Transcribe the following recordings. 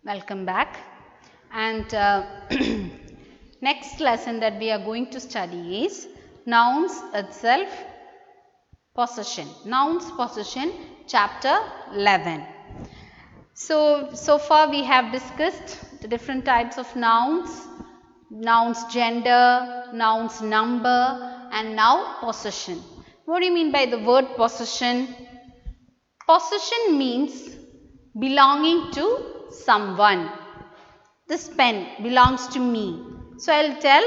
Welcome back. And next lesson that we are going to study is nouns itself, possession. Nouns possession, chapter 11. So far we have discussed the different types of nouns, nouns gender, nouns number, and now possession. What do you mean by the word possession? Possession means belonging to someone. This pen belongs to me. So I will tell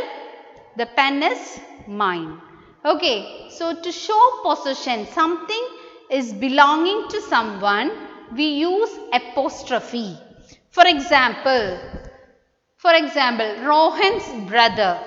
the pen is mine. Okay, so to show possession, something is belonging to someone, we use apostrophe. For example, Rohan's brother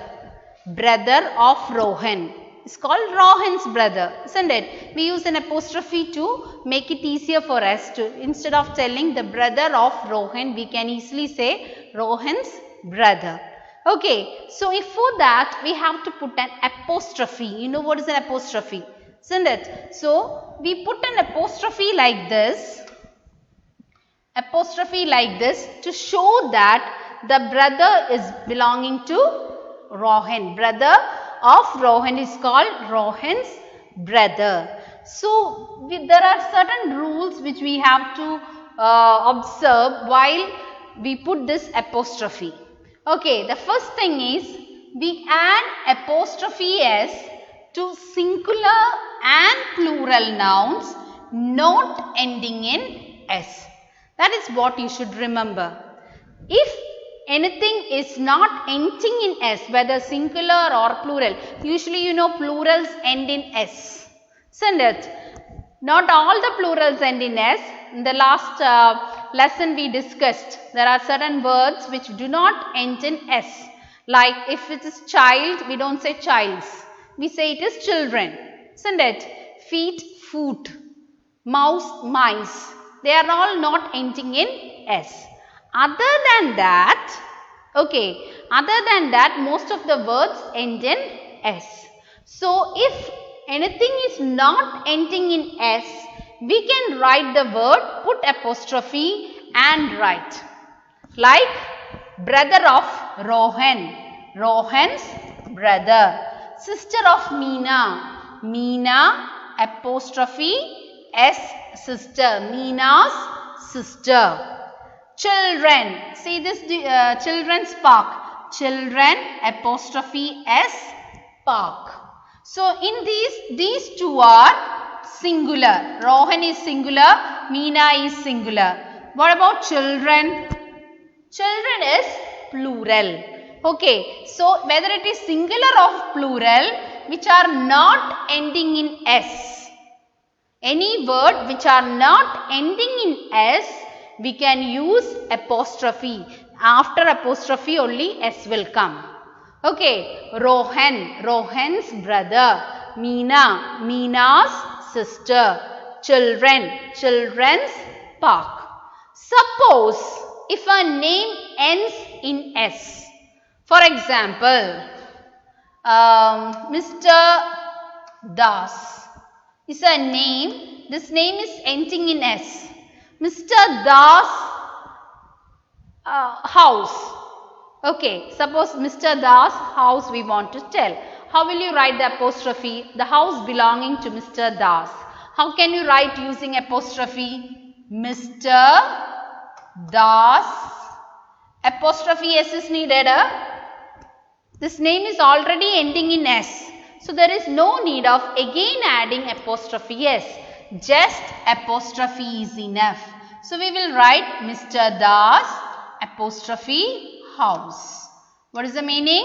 of Rohan. It's called Rohan's brother, isn't it? We use an apostrophe to make it easier for us to, instead of telling the brother of Rohan, we can easily say Rohan's brother. Okay, so if for that we have to put an apostrophe. You know what is an apostrophe, isn't it? So we put an apostrophe like this to show that the brother is belonging to Rohan. Brother of Rohan is called Rohan's brother. So there are certain rules which we have to observe while we put this apostrophe. Okay, the first thing is we add apostrophe s to singular and plural nouns not ending in s. That is what you should remember. If anything is not ending in s, whether singular or plural, usually you know plurals end in s, isn't it? Not all the plurals end in s. In the last lesson we discussed, there are certain words which do not end in s. Like if it is child, we don't say childs, we say it is children, isn't it? Feet, foot, mouse, mice, they are all not ending in s. Other than that, most of the words end in s. So if anything is not ending in s, we can write the word, put apostrophe and write. Like brother of Rohan, Rohan's brother. Sister of Meena, Meena apostrophe s sister, Meena's sister. Children, see this children's park, children apostrophe s park. So in these two are singular. Rohan is singular, Meena is singular. What about children? Children is plural. Okay, so whether it is singular or plural which are not ending in s, any word which are not ending in s, we can use apostrophe. After apostrophe only s will come. Okay, Rohan, Rohan's brother. Meena, Meena's sister. Children, children's park. Suppose if a name ends in s. For example, Mr. Das is a name. This name is ending in s. Mr. Das house. Okay, suppose Mr. Das house we want to tell. How will you write the apostrophe? The house belonging to Mr. Das. How can you write using apostrophe? Mr. Das. Apostrophe s is needed. This name is already ending in s. So there is no need of again adding apostrophe s. Just apostrophe is enough. So we will write Mr. Das apostrophe house. What is the meaning?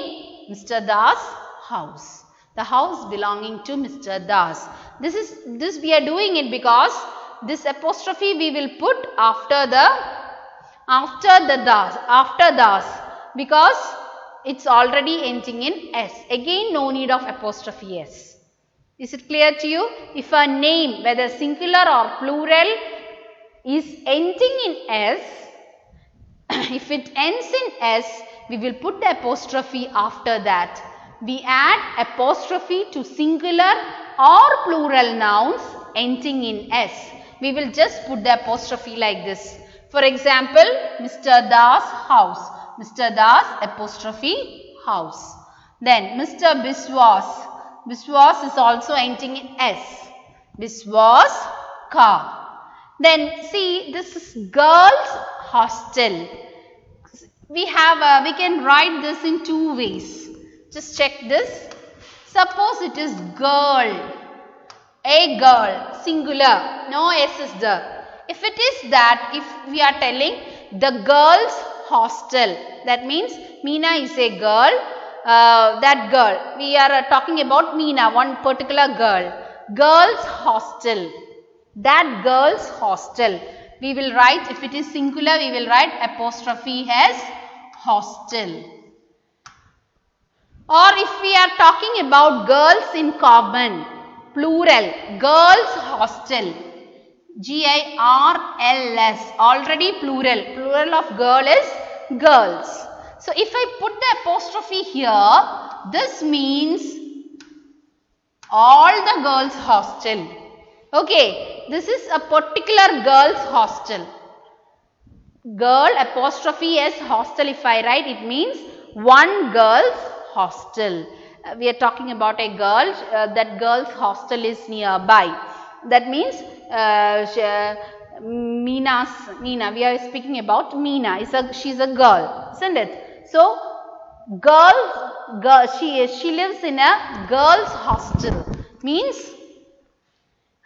Mr. Das house. The house belonging to Mr. Das. This we are doing it because this apostrophe we will put after das because it's already ending in s. Again no need of apostrophe s. Is it clear to you? If a name, whether singular or plural, is ending in s, if it ends in s, we will put the apostrophe after that. We add apostrophe to singular or plural nouns ending in s. We will just put the apostrophe like this. For example, Mr. Das house. Mr. Das apostrophe house. Then Mr. Biswas. Biswas is also ending in S. Biswas car. Then see, this is girls hostel. We can write this in two ways. Just check this. Suppose it is girl. A girl, singular, no S is there. If it is that, if we are telling the girls hostel, that means Meena is a girl, that girl, we are talking about Meena, one particular girl. Girls hostel, that girls hostel. We will write, if it is singular, we will write apostrophe as hostel. Or if we are talking about girls in common, plural, girls hostel, G-I-R-L-S, already plural, plural of girl is girls. So if I put the apostrophe here, this means all the girls hostel. Okay, this is a particular girls hostel. Girl apostrophe S hostel, if I write, it means one girls hostel. We are talking about a girl, that girls hostel is nearby. That means Meena, we are speaking about Meena, she is a girl, isn't it? So, girl, she lives in a girls hostel, means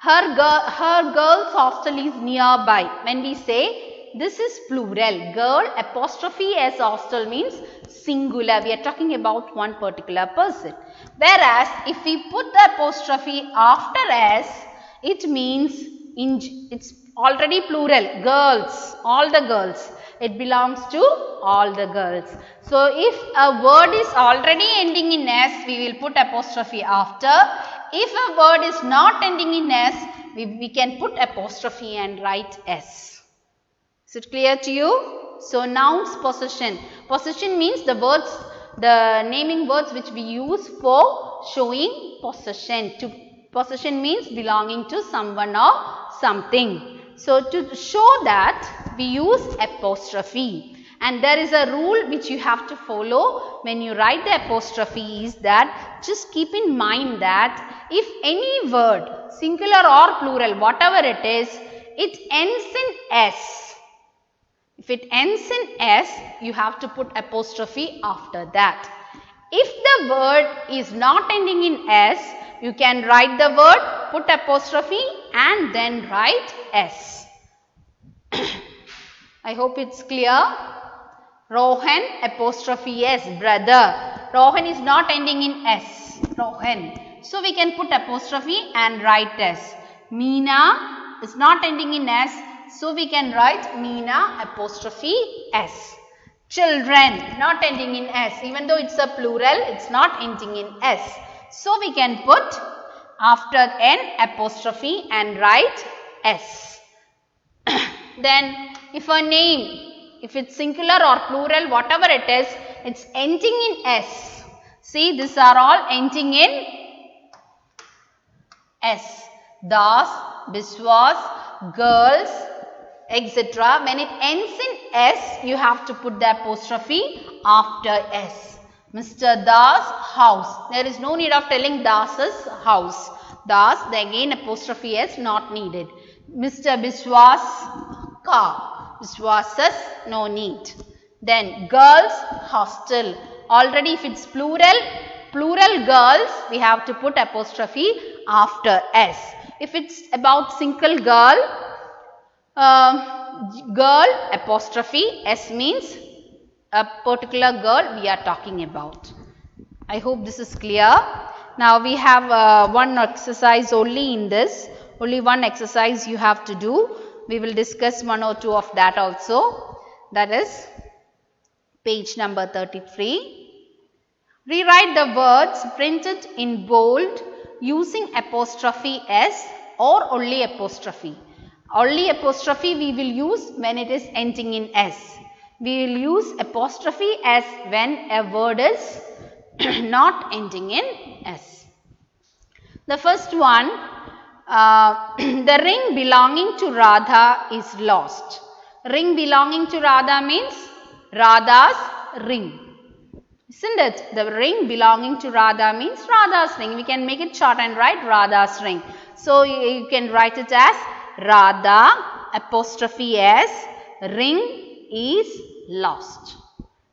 her girls hostel is nearby. When we say this is plural, girl apostrophe S hostel means singular, we are talking about one particular person. Whereas if we put the apostrophe after S, it means it's already plural, girls, all the girls. It belongs to all the girls. So if a word is already ending in S, we will put apostrophe after. If a word is not ending in S, we can put apostrophe and write S. Is it clear to you? So nouns possession. Possession means the words, the naming words which we use for showing possession. Possession means belonging to someone or something. So to show that, we use apostrophe. And there is a rule which you have to follow when you write the apostrophe, is that just keep in mind that if any word, singular or plural, whatever it is, it ends in S. If it ends in S, you have to put apostrophe after that. If the word is not ending in S, you can write the word, put apostrophe and then write S. I hope it's clear. Rohan apostrophe S, brother. Rohan is not ending in S. Rohan. So we can put apostrophe and write S. Meena is not ending in S. So we can write Meena apostrophe S. Children, not ending in S. Even though it's a plural, it's not ending in S. So we can put after N apostrophe and write S. Then if a name, if it's singular or plural, whatever it is, it's ending in S. See, these are all ending in S. Das, Biswas, girls, etc. When it ends in S, you have to put the apostrophe after S. Mr. Das house. There is no need of telling Das's house. Das, then again apostrophe S not needed. Mr. Biswas car. Biswas's no need. Then girls hostel. Already if it's plural girls, we have to put apostrophe after S. If it's about single girl, girl apostrophe S means a particular girl we are talking about. I hope this is clear. Now we have one exercise only in this. Only one exercise you have to do. We will discuss one or two of that also. That is page number 33. Rewrite the words printed in bold using apostrophe S or only apostrophe. Only apostrophe we will use when it is ending in S. We will use apostrophe S when a word is not ending in S. The first one, the ring belonging to Radha is lost. Ring belonging to Radha means Radha's ring. Isn't it? The ring belonging to Radha means Radha's ring. We can make it short and write Radha's ring. So, you can write it as Radha apostrophe S, ring is lost.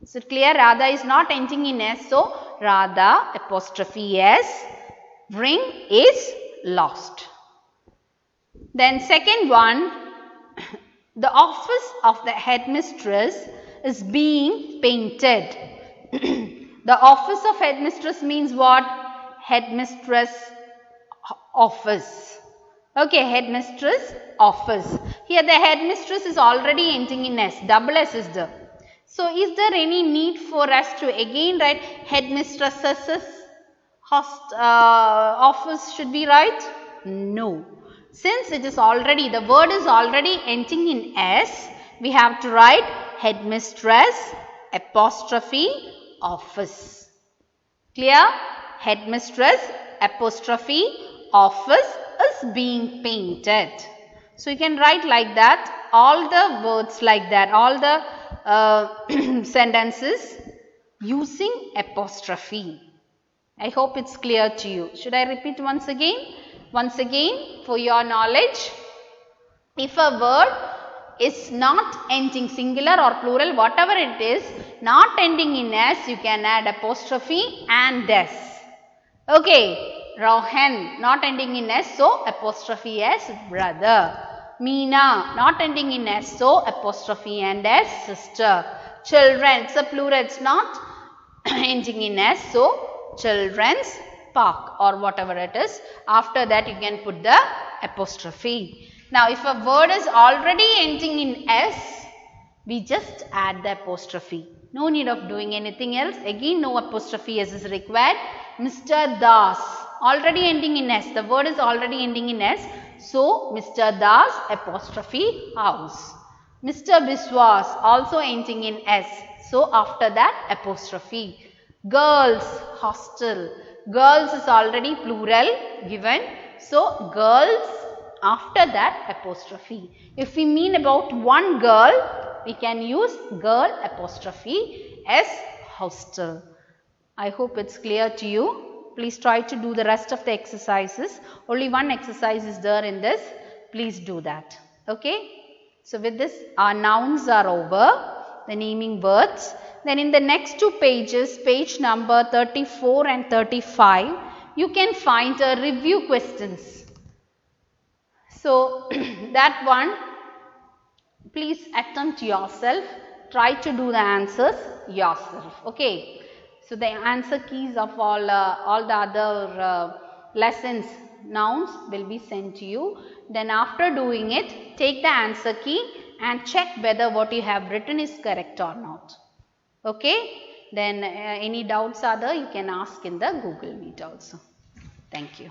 Is it clear? Radha is not ending in S. So, Radha apostrophe S, ring is lost. Then second one, the office of the headmistress is being painted. The office of headmistress means what? Headmistress office. Okay, headmistress office. Here the headmistress is already ending in S. Double S is there. So, is there any need for us to again write headmistress's office should be right? No. Since it is already, the word is already ending in S, we have to write headmistress apostrophe office. Clear? Headmistress apostrophe office is being painted. So, you can write like that, all the words like that, all the sentences using apostrophe. I hope it's clear to you. Should I repeat once again? Once again, for your knowledge, if a word is not ending singular or plural, whatever it is, not ending in S, you can add apostrophe and S. Okay, Rohan, not ending in S, so apostrophe S, brother. Meena, not ending in S, so apostrophe and S, sister. Children, it's a plural, it's not ending in S, so children's park or whatever it is. After that, you can put the apostrophe. Now, if a word is already ending in S, we just add the apostrophe. No need of doing anything else. Again, no apostrophe S is required. Mr. Das, already ending in S. The word is already ending in S. So, Mr. Das apostrophe house. Mr. Biswas, also ending in S. So, after that apostrophe. Girls, hostel. Girls is already plural given. So, girls, after that apostrophe. If we mean about one girl, we can use girl apostrophe S, hostel. I hope it's clear to you. Please try to do the rest of the exercises. Only one exercise is there in this. Please do that. Okay. So, with this, our nouns are over, the naming words. Then in the next two pages, page number 34 and 35, you can find a review questions. So, that one, please attempt yourself, try to do the answers yourself. Okay. So, the answer keys of all the other lessons, nouns will be sent to you. Then after doing it, take the answer key and check whether what you have written is correct or not. Okay. Then any doubts are there, you can ask in the Google Meet also. Thank you.